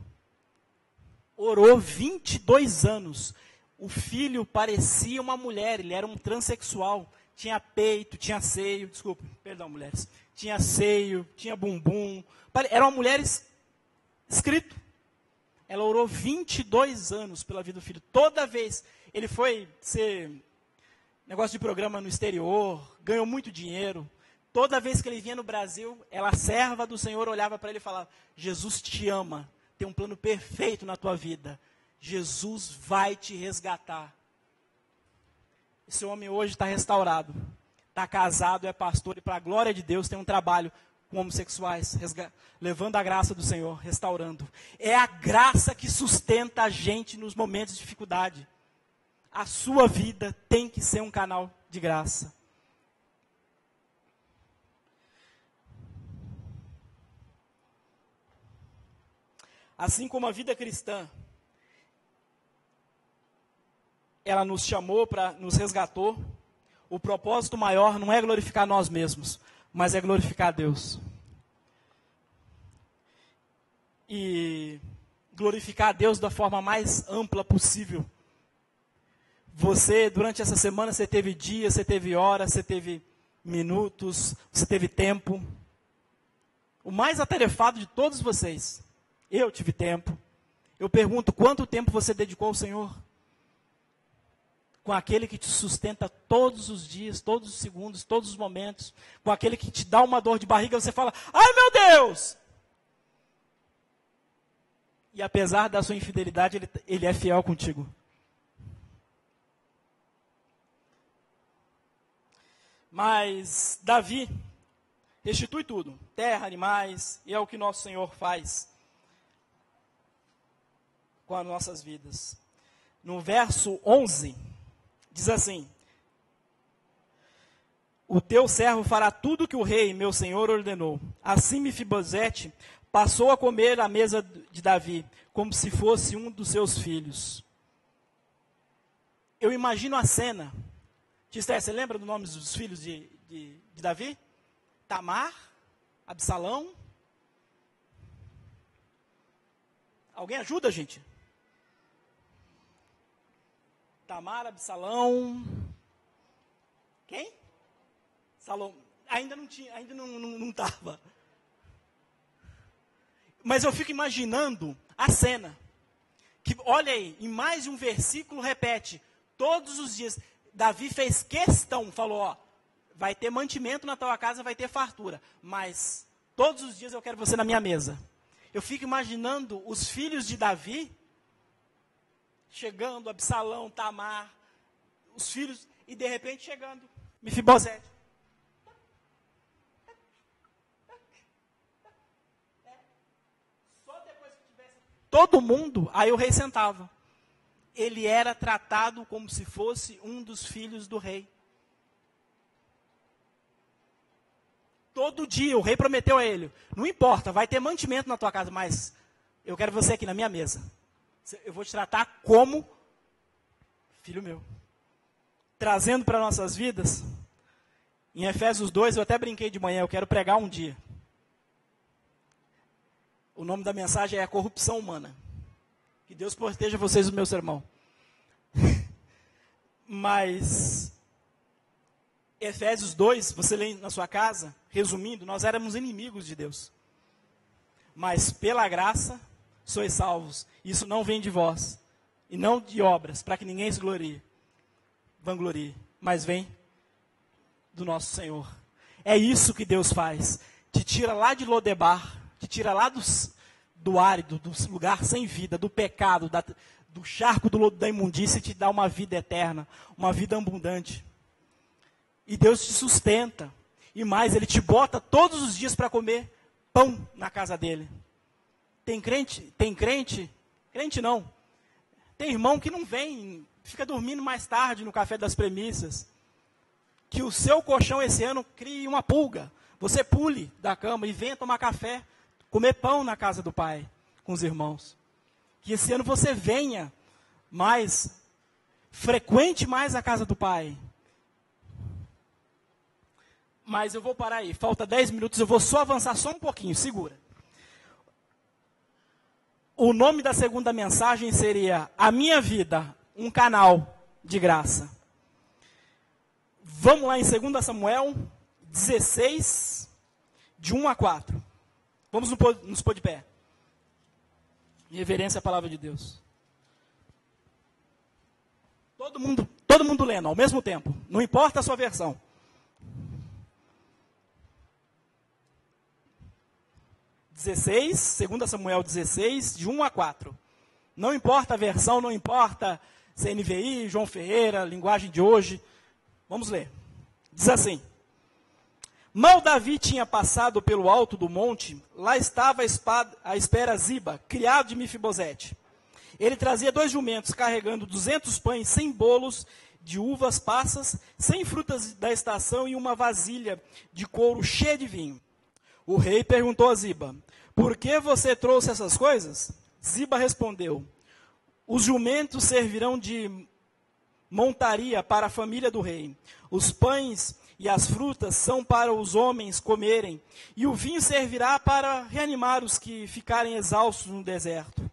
Orou 22 anos. O filho parecia uma mulher, ele era um transexual. Tinha peito, tinha seio, perdão, mulheres. Tinha seio, tinha bumbum. Era uma mulher escrito. Ela orou 22 anos pela vida do filho. Toda vez, ele foi ser negócio de programa no exterior, ganhou muito dinheiro. Toda vez que ele vinha no Brasil, ela, serva do Senhor, olhava para ele e falava, Jesus te ama, tem um plano perfeito na tua vida. Jesus vai te resgatar. Esse homem hoje está restaurado, está casado, é pastor, e para a glória de Deus tem um trabalho com homossexuais, levando a graça do Senhor, restaurando. É a graça que sustenta a gente nos momentos de dificuldade. A sua vida tem que ser um canal de graça. Assim como a vida cristã, ela nos chamou, nos resgatou, o propósito maior não é glorificar nós mesmos, mas é glorificar a Deus. E glorificar a Deus da forma mais ampla possível. Você, durante essa semana, você teve dias, você teve horas, você teve minutos, você teve tempo. O mais atarefado de todos vocês, eu tive tempo. Eu pergunto, quanto tempo você dedicou ao Senhor? Com aquele que te sustenta todos os dias, todos os segundos, todos os momentos. Com aquele que te dá uma dor de barriga, você fala, ai meu Deus! E apesar da sua infidelidade, ele é fiel contigo. Mas Davi restitui tudo, terra, animais, e é o que nosso Senhor faz com as nossas vidas. No verso 11, diz assim, O teu servo fará tudo que o rei, meu senhor, ordenou. Assim Mefibosete passou a comer à mesa de Davi, como se fosse um dos seus filhos. Eu imagino a cena. Tisté, você lembra do nome dos filhos de Davi? Tamar, Absalão. Alguém ajuda, gente? Tamar, Absalão. Quem? Salomão. Ainda não tinha, ainda não estava. Mas eu fico imaginando a cena. Que, olha aí, em mais de um versículo repete, todos os dias, Davi fez questão, falou, ó, vai ter mantimento na tua casa, vai ter fartura, mas todos os dias eu quero você na minha mesa. Eu fico imaginando os filhos de Davi, chegando, Absalão, Tamar, os filhos, e de repente chegando, Mefibosete. Todo mundo, aí o rei sentava. Ele era tratado como se fosse um dos filhos do rei. Todo dia, o rei prometeu a ele, não importa, vai ter mantimento na tua casa, mas eu quero você aqui na minha mesa. Eu vou te tratar como filho meu. Trazendo para nossas vidas, em Efésios 2, eu até brinquei de manhã, eu quero pregar um dia. O nome da mensagem é a corrupção humana. Que Deus proteja vocês do meu sermão. Mas, Efésios 2, você lê na sua casa, resumindo, nós éramos inimigos de Deus. Mas, pela graça, sois salvos. Isso não vem de vós, e não de obras, para que ninguém se vanglorie, mas vem do nosso Senhor. É isso que Deus faz. Te tira lá de Lodebar, te tira lá do árido, do lugar sem vida, do pecado, do charco da imundícia, e te dá uma vida eterna, uma vida abundante. E Deus te sustenta. E mais, Ele te bota todos os dias para comer pão na casa dele. Tem crente não. Tem irmão que não vem, fica dormindo mais tarde no café das premissas. Que o seu colchão esse ano crie uma pulga. Você pule da cama e venha tomar café, comer pão na casa do Pai, com os irmãos. Que esse ano você venha mais, frequente mais a casa do Pai. Mas eu vou parar aí, falta 10 minutos, eu vou só avançar só um pouquinho, segura. O nome da segunda mensagem seria A Minha Vida, um canal de graça. Vamos lá em 2 Samuel 16, de 1 a 4. Vamos nos pôr de pé. Em reverência à palavra de Deus. Todo mundo lendo ao mesmo tempo. Não importa a sua versão. Segundo Samuel 16, de 1 a 4. Não importa a versão, não importa CNVI, João Ferreira, linguagem de hoje. Vamos ler. Diz assim. Mal Davi tinha passado pelo alto do monte, lá estava à espera Ziba, criado de Mefibosete. Ele trazia 2 jumentos, carregando 200 pães sem bolos de uvas passas, sem frutas da estação e uma vasilha de couro cheia de vinho. O rei perguntou a Ziba, por que você trouxe essas coisas? Ziba respondeu, os jumentos servirão de montaria para a família do rei. Os pães e as frutas são para os homens comerem, e o vinho servirá para reanimar os que ficarem exaustos no deserto.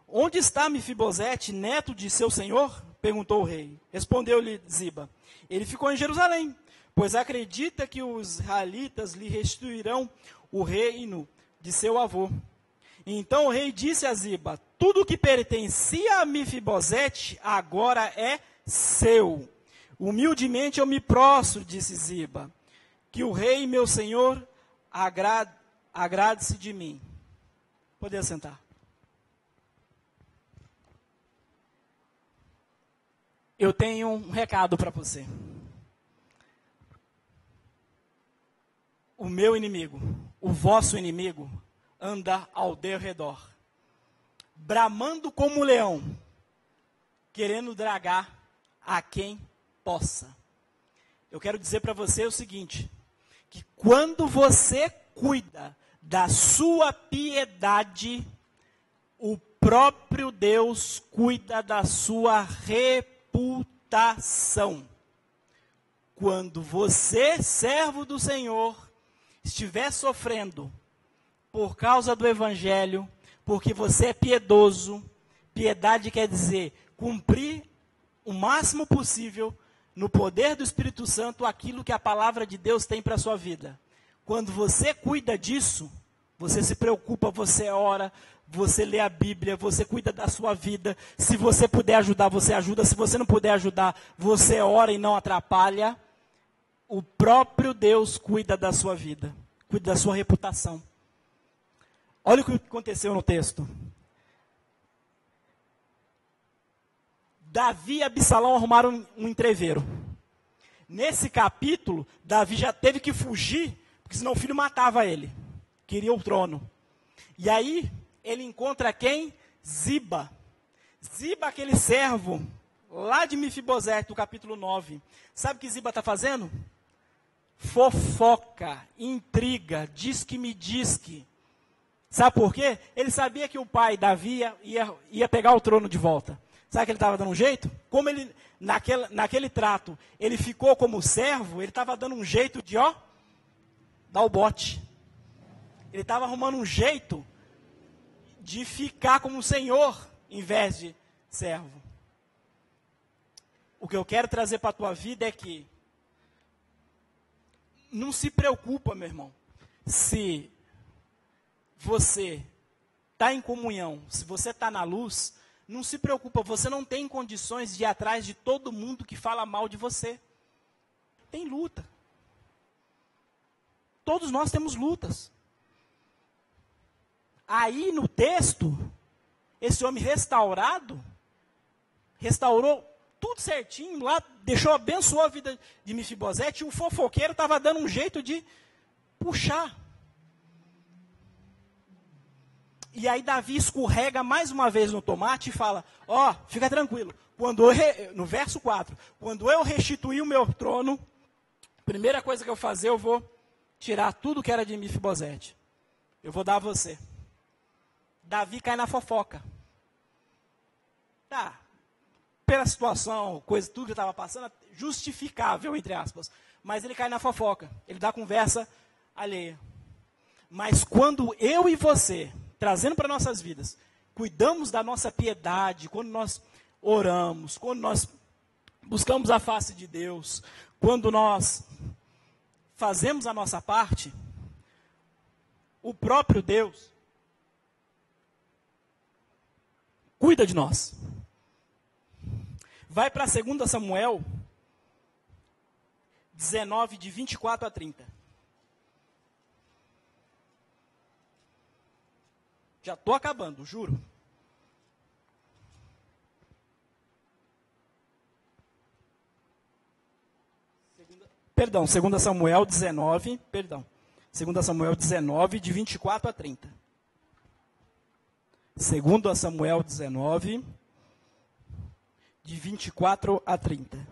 Onde está Mefibosete, neto de seu senhor? Perguntou o rei. Respondeu-lhe Ziba, ele ficou em Jerusalém, pois acredita que os israelitas lhe restituirão o reino de seu avô. Então o rei disse a Ziba, tudo que pertencia a Mefibosete agora é seu. Humildemente eu me prostro, disse Ziba, que o rei, meu senhor, agrade-se de mim. Pode sentar. Eu tenho um recado para você. O meu inimigo, o vosso inimigo, anda ao teu redor, bramando como leão, querendo dragar a quem possa. eu quero dizer para você o seguinte, que quando você cuida da sua piedade, o próprio Deus cuida da sua reputação. Quando você, servo do Senhor, estiver sofrendo por causa do Evangelho, porque você é piedoso, piedade quer dizer cumprir o máximo possível no poder do Espírito Santo aquilo que a palavra de Deus tem para a sua vida. Quando você cuida disso, você se preocupa, você ora, você lê a Bíblia, você cuida da sua vida. Se você puder ajudar, você ajuda. Se você não puder ajudar, você ora e não atrapalha. O próprio Deus cuida da sua vida, cuida da sua reputação. Olha o que aconteceu no texto. Davi e Absalão arrumaram um entreveiro. Nesse capítulo, Davi já teve que fugir, porque senão o filho matava ele. Queria o trono. E aí, ele encontra quem? Ziba. Ziba, aquele servo, lá de Mefibosete, do capítulo 9. Sabe o que Ziba está fazendo? Fofoca, intriga, diz que me diz que. Sabe por quê? Ele sabia que o pai, Davi, ia pegar o trono de volta. Sabe que ele estava dando um jeito? Como ele, naquele trato, ele ficou como servo, ele estava dando um jeito de, dar o bote. Ele estava arrumando um jeito de ficar como senhor, em vez de servo. O que eu quero trazer para a tua vida é que, não se preocupa, meu irmão, se você está em comunhão, se você está na luz, não se preocupa, você não tem condições de ir atrás de todo mundo que fala mal de você. Tem luta. Todos nós temos lutas. Aí no texto, esse homem restaurou tudo certinho lá, abençoou a vida de Mefibosete, e o fofoqueiro estava dando um jeito de puxar. E aí Davi escorrega mais uma vez no tomate e fala, fica tranquilo, no verso 4, quando eu restituir o meu trono, a primeira coisa que eu fazer, eu vou tirar tudo que era de Mefibosete. Eu vou dar a você. Davi cai na fofoca. Tá, pela situação, tudo que estava passando, justificável, entre aspas. Mas ele cai na fofoca, ele dá conversa alheia. Mas quando eu e você, trazendo para nossas vidas, cuidamos da nossa piedade, quando nós oramos, quando nós buscamos a face de Deus, quando nós fazemos a nossa parte, o próprio Deus cuida de nós. Vai para 2 Samuel 19, de 24 a 30. Já estou acabando, juro. Perdão, 2 Samuel 19, 2 Samuel 19, de 24 a 30. 2 Samuel 19, de 24 a 30.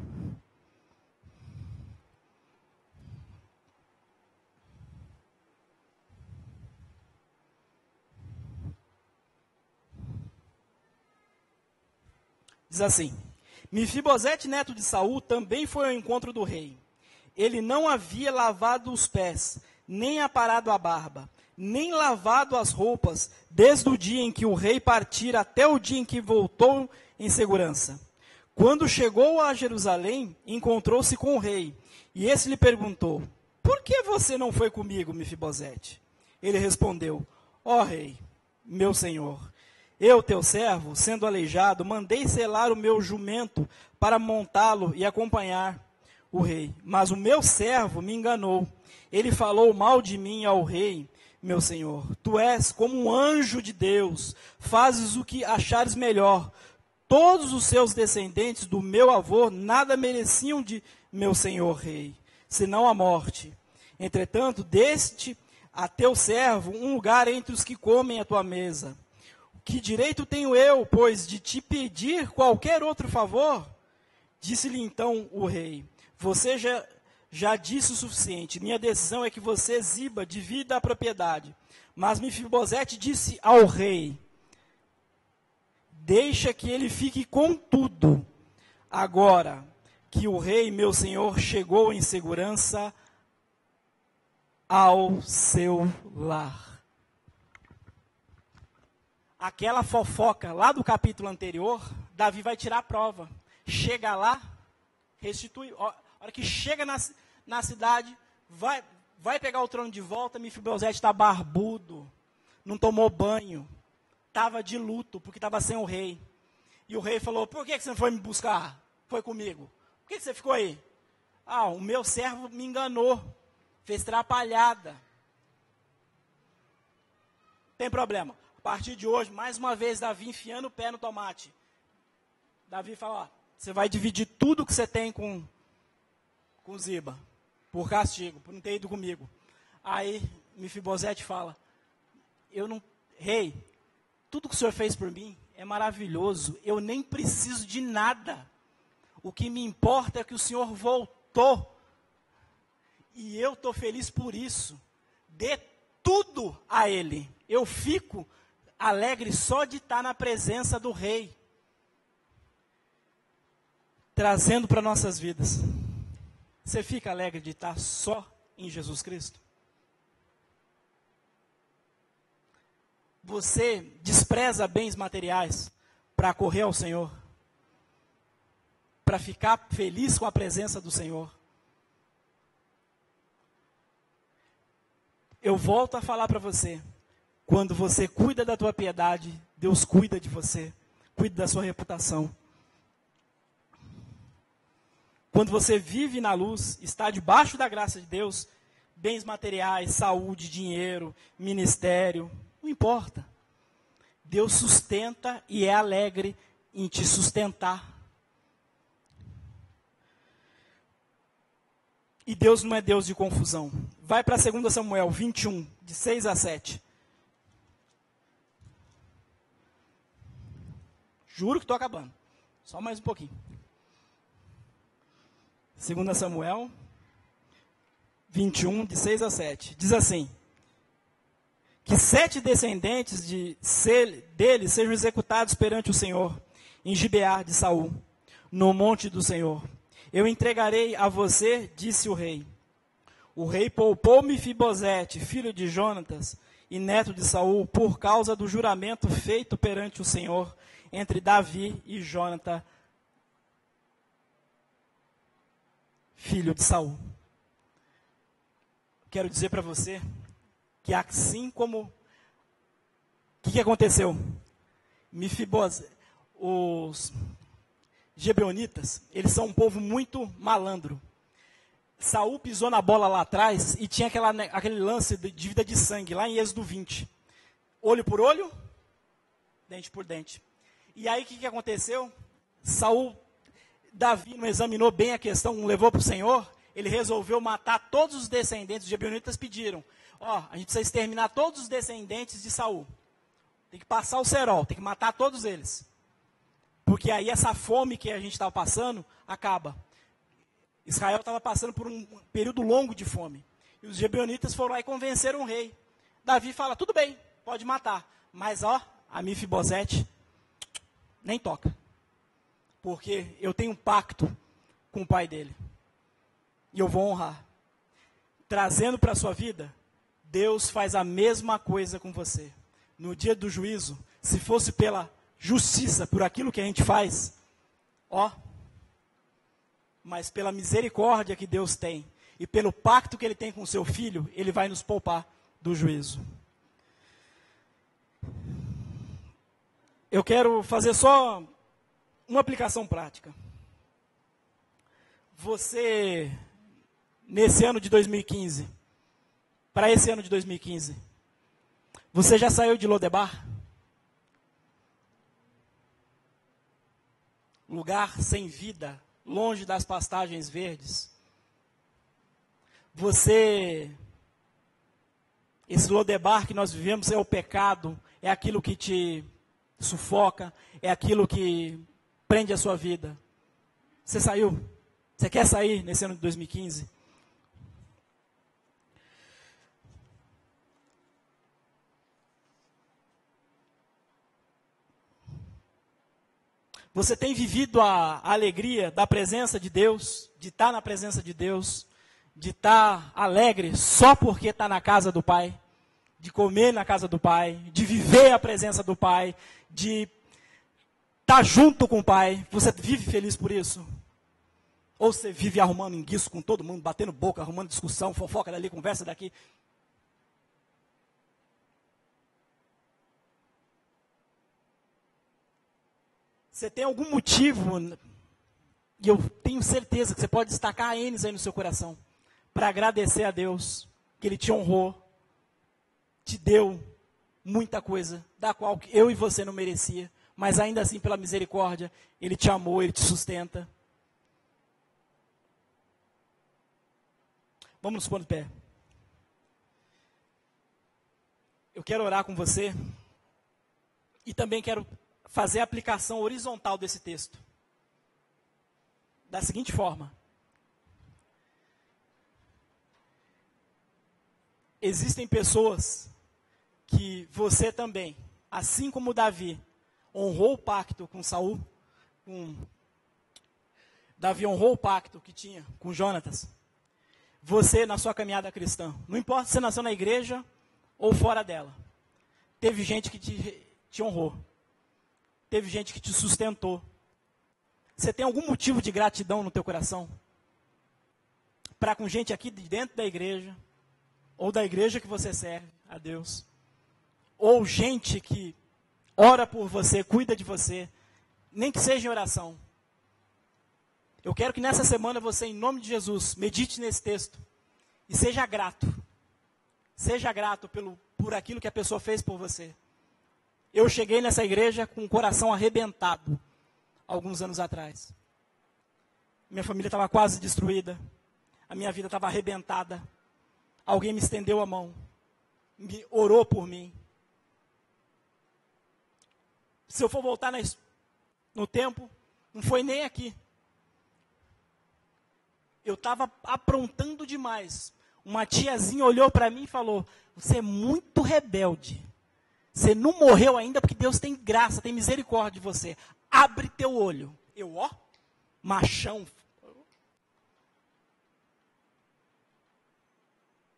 Diz assim: Mefibosete, neto de Saul, também foi ao encontro do rei. Ele não havia lavado os pés, nem aparado a barba, nem lavado as roupas, desde o dia em que o rei partira até o dia em que voltou em segurança. Quando chegou a Jerusalém, encontrou-se com o rei, e esse lhe perguntou: por que você não foi comigo, Mefibosete? Ele respondeu: ó rei, meu senhor, eu, teu servo, sendo aleijado, mandei selar o meu jumento para montá-lo e acompanhar o rei. Mas o meu servo me enganou. Ele falou mal de mim ao rei, meu senhor. Tu és como um anjo de Deus, fazes o que achares melhor. Todos os seus descendentes do meu avô nada mereciam de meu senhor rei, senão a morte. Entretanto, deste a teu servo um lugar entre os que comem a tua mesa. Que direito tenho eu, pois, de te pedir qualquer outro favor? Disse-lhe então o rei: já disse o suficiente. Minha decisão é que você, Ziba, divida a propriedade. Mas Mefibosete disse ao rei: deixa que ele fique com tudo. Agora que o rei, meu senhor, chegou em segurança ao seu lar. Aquela fofoca lá do capítulo anterior, Davi vai tirar a prova. Chega lá, restitui. A hora que chega na cidade, vai pegar o trono de volta. Mefibosete está barbudo, não tomou banho, estava de luto, porque estava sem o rei. E o rei falou: por que você não foi me buscar? Foi comigo. Por que você ficou aí? Ah, o meu servo me enganou, fez trapalhada. Tem problema. A partir de hoje, mais uma vez, Davi enfiando o pé no tomate. Davi fala: ó, você vai dividir tudo que você tem com Ziba, por castigo, por não ter ido comigo. Aí Mefibosete fala: rei, tudo que o senhor fez por mim é maravilhoso, eu nem preciso de nada. O que me importa é que o senhor voltou. E eu estou feliz por isso. Dê tudo a ele. Eu fico alegre só de estar na presença do rei. Trazendo para nossas vidas. Você fica alegre de estar só em Jesus Cristo? Você despreza bens materiais para correr ao Senhor? Para ficar feliz com a presença do Senhor? Eu volto a falar para você. Quando você cuida da tua piedade, Deus cuida de você. Cuida da sua reputação. Quando você vive na luz, está debaixo da graça de Deus, bens materiais, saúde, dinheiro, ministério, não importa. Deus sustenta e é alegre em te sustentar. E Deus não é Deus de confusão. Vai para 2 Samuel 21, de 6 a 7. Juro que estou acabando. Só mais um pouquinho. 2 Samuel 21, de 6 a 7. Diz assim: que 7 descendentes dele sejam executados perante o Senhor, em Gibeá de Saul, no monte do Senhor. Eu entregarei a você, disse o rei. O rei poupou Mefibosete, filho de Jonatas e neto de Saul, por causa do juramento feito perante o Senhor, entre Davi e Jonatas, filho de Saul. Quero dizer para você que assim como... O que aconteceu? Mefibosete, os Gibeonitas, eles são um povo muito malandro. Saul pisou na bola lá atrás e tinha aquele lance de dívida de sangue, lá em Êxodo 20. Olho por olho, dente por dente. E aí o que aconteceu? Davi não examinou bem a questão, não levou para o Senhor, ele resolveu matar todos os descendentes. Os Gibeonitas pediram: ó, a gente precisa exterminar todos os descendentes de Saul. Tem que passar o cerol, tem que matar todos eles. Porque aí essa fome que a gente estava passando, acaba. Israel estava passando por um período longo de fome. E os Gibeonitas foram lá e convenceram o rei. Davi fala: tudo bem, pode matar. Mas ó, a Mefibosete, nem toca. Porque eu tenho um pacto com o pai dele. E eu vou honrar. Trazendo para a sua vida, Deus faz a mesma coisa com você. No dia do juízo, se fosse pela justiça, por aquilo que a gente faz, ó, mas pela misericórdia que Deus tem, e pelo pacto que Ele tem com o seu filho, Ele vai nos poupar do juízo. Eu quero fazer só uma aplicação prática. Você, nesse ano de 2015, para esse ano de 2015, você já saiu de Lodebar? Lugar sem vida, longe das pastagens verdes. Esse Lodebar que nós vivemos é o pecado, é aquilo que te sufoca, é aquilo que prende a sua vida. Você saiu? Você quer sair nesse ano de 2015? Você tem vivido a alegria da presença de Deus, de estar na presença de Deus, de estar alegre só porque está na casa do Pai, de comer na casa do Pai, de viver a presença do Pai, de estar junto com o Pai? Você vive feliz por isso? Ou você vive arrumando enguiço com todo mundo, batendo boca, arrumando discussão, fofoca dali, conversa daqui? Você tem algum motivo, e eu tenho certeza que você pode destacar N's aí no seu coração, para agradecer a Deus, que Ele te honrou, te deu muita coisa, da qual eu e você não merecia, mas ainda assim, pela misericórdia, Ele te amou, Ele te sustenta. Vamos nos pôr de pé. Eu quero orar com você, e também quero fazer a aplicação horizontal desse texto. Da seguinte forma. Existem pessoas que você também, assim como Davi, honrou o pacto com Saul, Davi honrou o pacto que tinha com Jonatas. Você, na sua caminhada cristã, não importa se você nasceu na igreja ou fora dela, teve gente que te honrou. Teve gente que te sustentou. Você tem algum motivo de gratidão no teu coração? Para com gente aqui de dentro da igreja, ou da igreja que você serve a Deus, ou gente que ora por você, cuida de você, nem que seja em oração. Eu quero que nessa semana você, em nome de Jesus, medite nesse texto e seja grato. Seja grato por aquilo que a pessoa fez por você. Eu cheguei nessa igreja com o coração arrebentado, alguns anos atrás. Minha família estava quase destruída, a minha vida estava arrebentada. Alguém me estendeu a mão, me orou por mim. Se eu for voltar no tempo, não foi nem aqui. Eu estava aprontando demais. Uma tiazinha olhou para mim e falou: você é muito rebelde. Você não morreu ainda porque Deus tem graça, tem misericórdia de você. Abre teu olho. Eu, machão.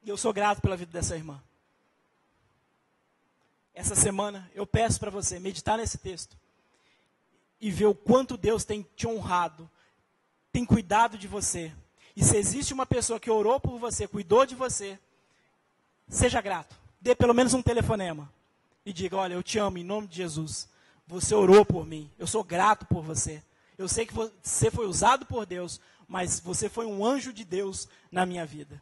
E eu sou grato pela vida dessa irmã. Essa semana eu peço para você meditar nesse texto e ver o quanto Deus tem te honrado, tem cuidado de você. E se existe uma pessoa que orou por você, cuidou de você, seja grato. Dê pelo menos um telefonema. E diga: olha, eu te amo em nome de Jesus. Você orou por mim. Eu sou grato por você. Eu sei que você foi usado por Deus, mas você foi um anjo de Deus na minha vida.